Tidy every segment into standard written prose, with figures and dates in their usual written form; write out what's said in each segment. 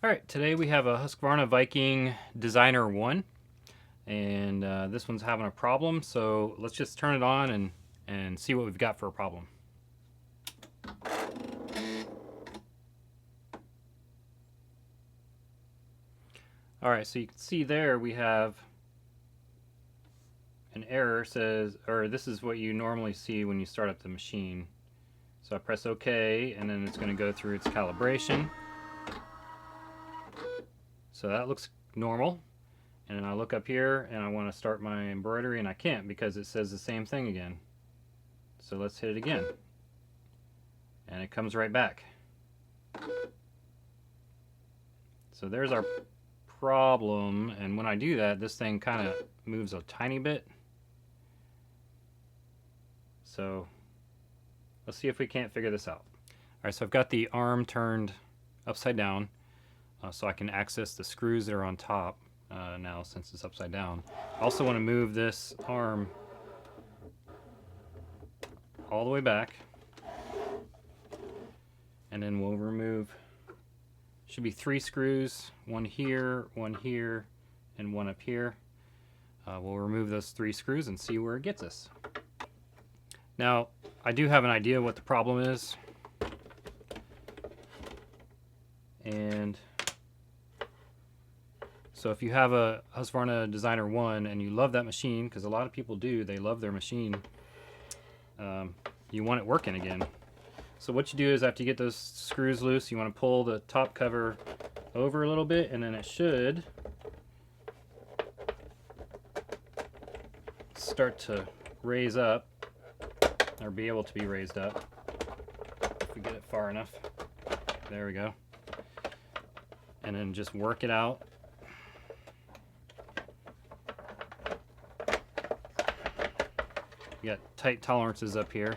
Alright, today we have a Husqvarna Viking Designer I, and this one's having a problem, so let's just turn it on and see what we've got for a problem. Alright, so you can see there we have an error says, or this is what you normally see when you start up the machine. So I press OK, and then it's going to go through its calibration. So that looks normal. And then I look up here and I want to start my embroidery and I can't because it says the same thing again. So let's hit it again. And it comes right back. So there's our problem, and when I do that, this thing kind of moves a tiny bit. So let's see if we can't figure this out. Alright, so I've got the arm turned upside down so I can access the screws that are on top now since it's upside down. I also want to move this arm all the way back, and then we'll remove, should be 3 screws, one here, and one up here. We'll remove those 3 screws and see where it gets us. Now, I do have an idea what the problem is, and so if you have a Husqvarna Designer I and you love that machine, because a lot of people do, they love their machine, you want it working again. So what you do is after you get those screws loose, you want to pull the top cover over a little bit, and then it should start to raise up, or be able to be raised up if we get it far enough. There we go. And then just work it out. You got tight tolerances up here.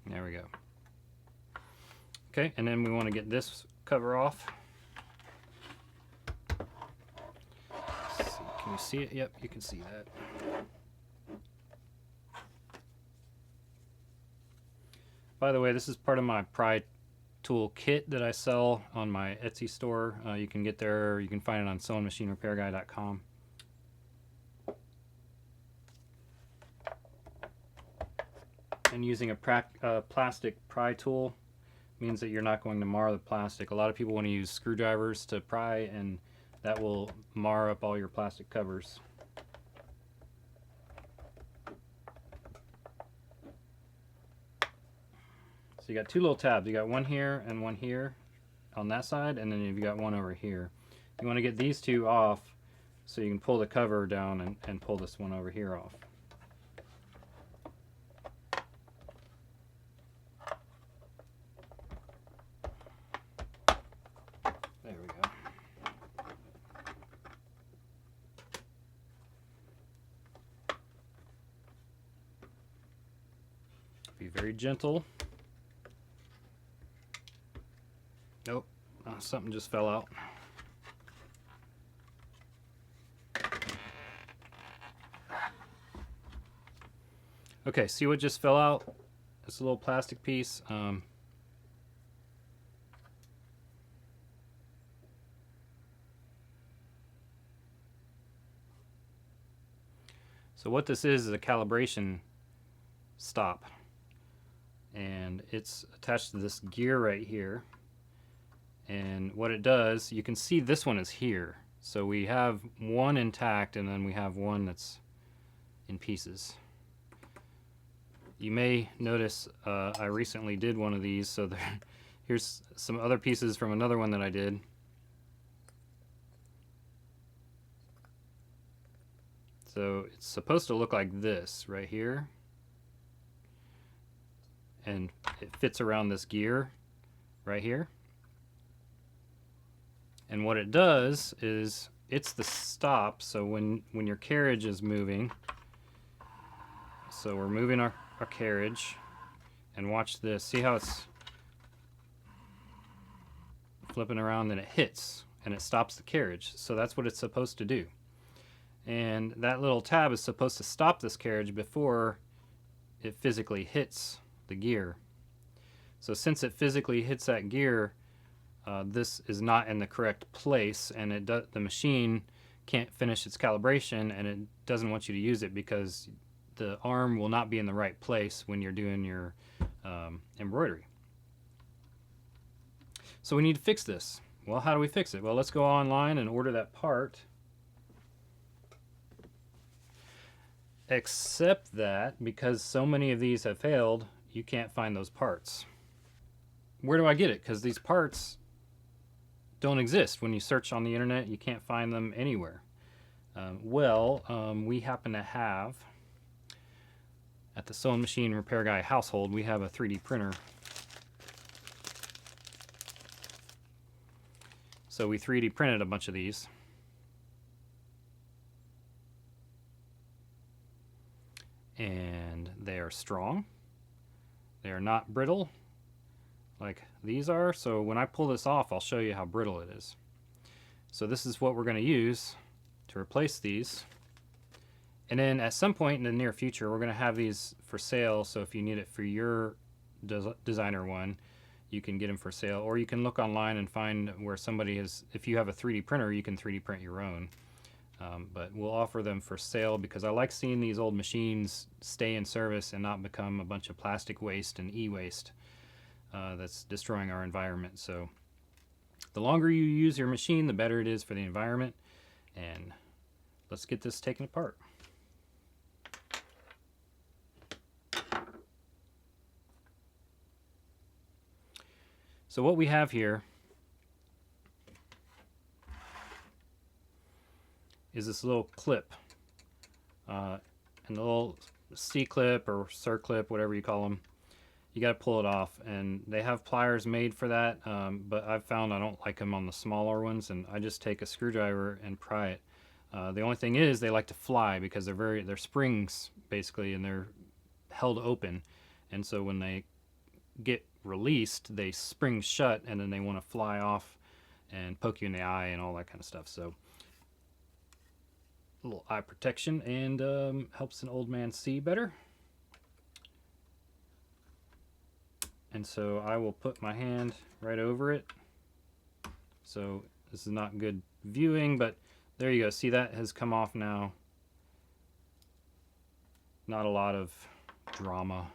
There we go. Okay, and then we want to get this cover off. Let's see, can you see it? Yep, you can see that. By the way, this is part of my pry tool kit that I sell on my Etsy store. You can get there, you can find it on sewingmachinerepairguy.com. And using a plastic pry tool means that you're not going to mar the plastic. A lot of people want to use screwdrivers to pry, and that will mar up all your plastic covers. So you got 2 little tabs. You got one here and one here on that side, and then you've got one over here. You want to get these 2 off so you can pull the cover down and pull this one over here off. There we go. Be very gentle. Nope, something just fell out. Okay, see what just fell out? This little plastic piece. So what this is a calibration stop, and it's attached to this gear right here. And what it does, you can see this one is here. So we have one intact, and then we have one that's in pieces. You may notice I recently did one of these, so here's some other pieces from another one that I did. So it's supposed to look like this right here, and it fits around this gear right here. And what it does is it's the stop, so when your carriage is moving, so we're moving our carriage, and watch this. See how it's flipping around and it hits and it stops the carriage. So that's what it's supposed to do. And that little tab is supposed to stop this carriage before it physically hits the gear. So since it physically hits that gear, this is not in the correct place, and the machine can't finish its calibration, and it doesn't want you to use it because the arm will not be in the right place when you're doing your embroidery. So we need to fix this. Well, how do we fix it? Well, let's go online and order that part. Except that because so many of these have failed, you can't find those parts. Where do I get it? Because these parts don't exist. When you search on the internet, you can't find them anywhere. We happen to have, at the Sewing Machine Repair Guy household, we have a 3D printer. So we 3D printed a bunch of these. And they are strong. They are not brittle like these are. So when I pull this off, I'll show you how brittle it is. So this is what we're going to use to replace these. And then at some point in the near future, we're going to have these for sale. So if you need it for your designer one, you can get them for sale. Or you can look online and find where somebody is. If you have a 3D printer, you can 3D print your own. But we'll offer them for sale because I like seeing these old machines stay in service and not become a bunch of plastic waste and e-waste that's destroying our environment. So the longer you use your machine, the better it is for the environment. And let's get this taken apart. So what we have here is this little clip, and the little C-clip or C-clip, whatever you call them. You got to pull it off, and they have pliers made for that, but I've found I don't like them on the smaller ones, and I just take a screwdriver and pry it. The only thing is they like to fly because they're springs basically, and they're held open, and so when they get released, they spring shut, and then they want to fly off and poke you in the eye and all that kind of stuff. So a little eye protection, and helps an old man see better. And so I will put my hand right over it. So this is not good viewing, but there you go. See, that has come off now. Not a lot of drama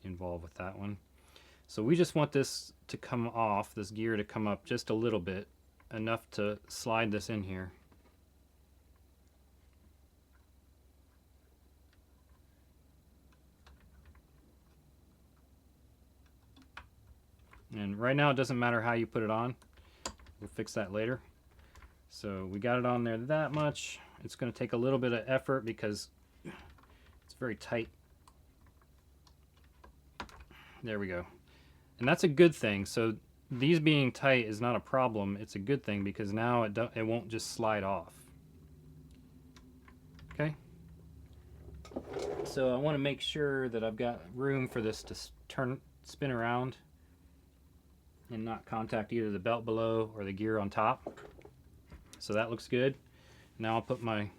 involved with that one. So we just want this to come off, this gear to come up just a little bit, enough to slide this in here. And right now it doesn't matter how you put it on. We'll fix that later. So we got it on there that much. It's going to take a little bit of effort because it's very tight. There we go. And that's a good thing. So these being tight is not a problem. It's a good thing because now it won't just slide off. Okay. So I want to make sure that I've got room for this to spin around and not contact either the belt below or the gear on top. So that looks good. Now I'll put my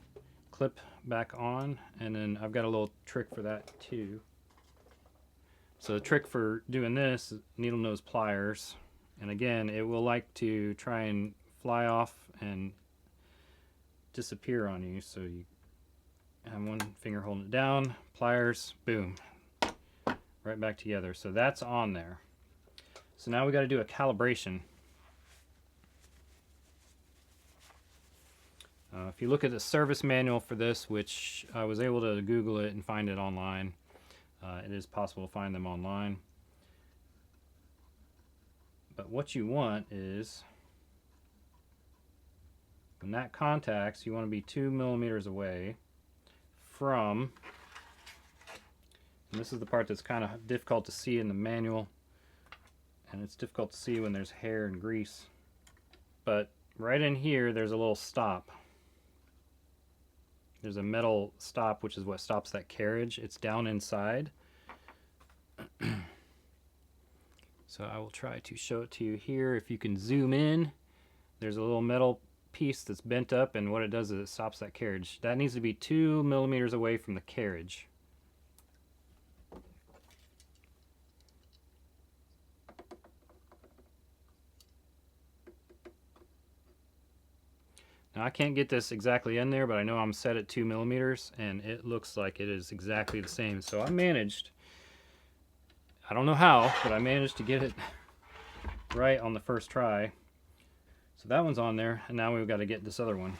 clip back on, and then I've got a little trick for that too. So the trick for doing this is needle nose pliers, and again it will like to try and fly off and disappear on you. So you have one finger holding it down, pliers, boom, right back together. So that's on there. So now we got to do a calibration. If you look at the service manual for this, which I was able to Google it and find it online, it is possible to find them online. But what you want is, when that contacts, you want to be 2 millimeters away from, and this is the part that's kind of difficult to see in the manual, and it's difficult to see when there's hair and grease. But right in here, there's a little stop. There's a metal stop, which is what stops that carriage. It's down inside. So I will try to show it to you here. If you can zoom in, there's a little metal piece that's bent up, and what it does is it stops that carriage. That needs to be 2 millimeters away from the carriage. Now I can't get this exactly in there, but I know I'm set at 2 millimeters, and it looks like it is exactly the same. So I managed, I don't know how, but I managed to get it right on the first try. So that one's on there, and now we've got to get this other one.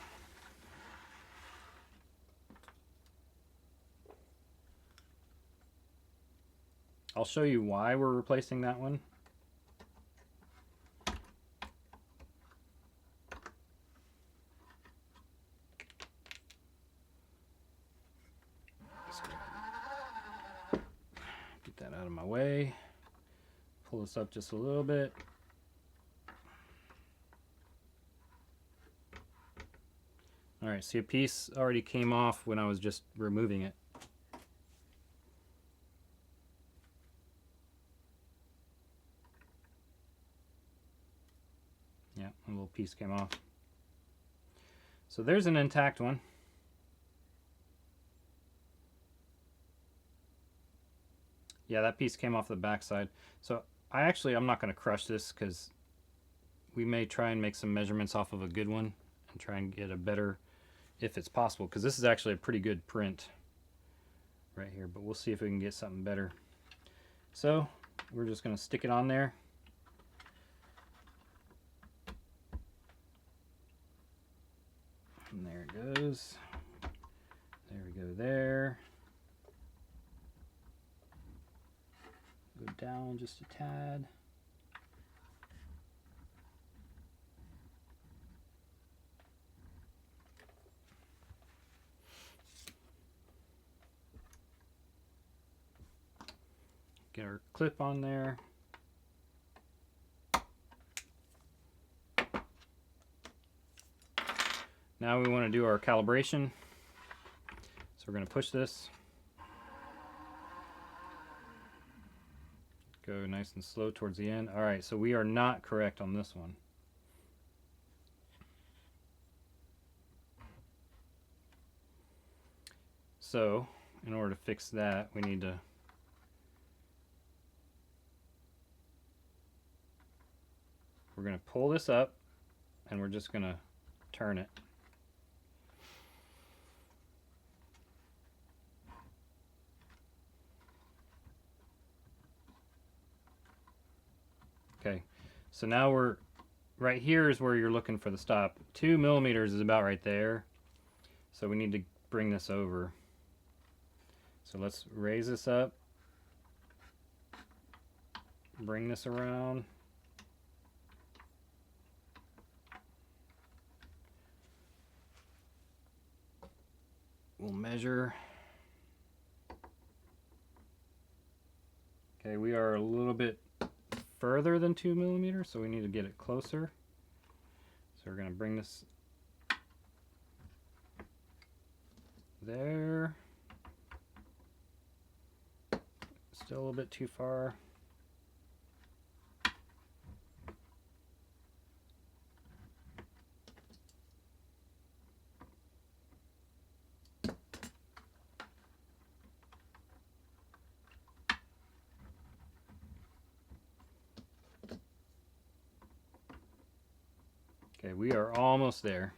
I'll show you why we're replacing that one. Get that out of my way. Pull this up just a little bit. Alright, see, a piece already came off when I was just removing it. Yeah, a little piece came off. So there's an intact one. Yeah, that piece came off the back side. So I'm not going to crush this, because we may try and make some measurements off of a good one and try and get a better, if it's possible, because this is actually a pretty good print right here, but we'll see if we can get something better. So we're just going to stick it on there. And there it goes. There we go there. Go down just a tad. Get our clip on there. Now we want to do our calibration. So we're going to push this. Go nice and slow towards the end. All right, so we are not correct on this one. So in order to fix that, we need to we're going to pull this up, and we're just going to turn it. Okay, so now we're right here is where you're looking for the stop. 2 millimeters is about right there. So we need to bring this over. So let's raise this up. Bring this around. We'll measure. Okay, we are a little bit further than 2 millimeters, so we need to get it closer. So we're going to bring this there. Still a little bit too far. Okay, we are almost there.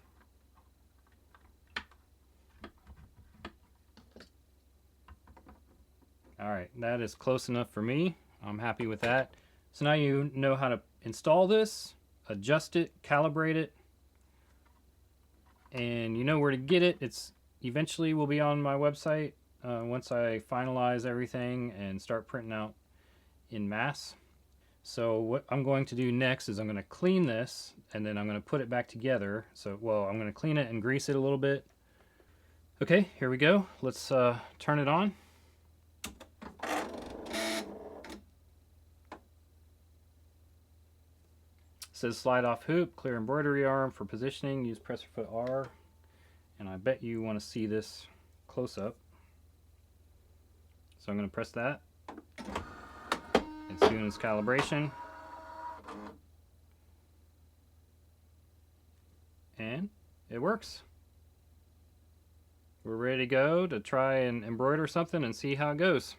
Alright, that is close enough for me. I'm happy with that. So now you know how to install this, adjust it, calibrate it, and you know where to get it. It's eventually will be on my website once I finalize everything and start printing out in mass. So what I'm going to do next is I'm going to clean this, and then I'm going to put it back together. So, well, I'm going to clean it and grease it a little bit. Okay, here we go. Let's turn it on. It says slide off hoop, clear embroidery arm for positioning, use presser foot R. And I bet you want to see this close up. So I'm going to press that. It's doing its calibration. and it works. We're ready to go to try and embroider something and see how it goes.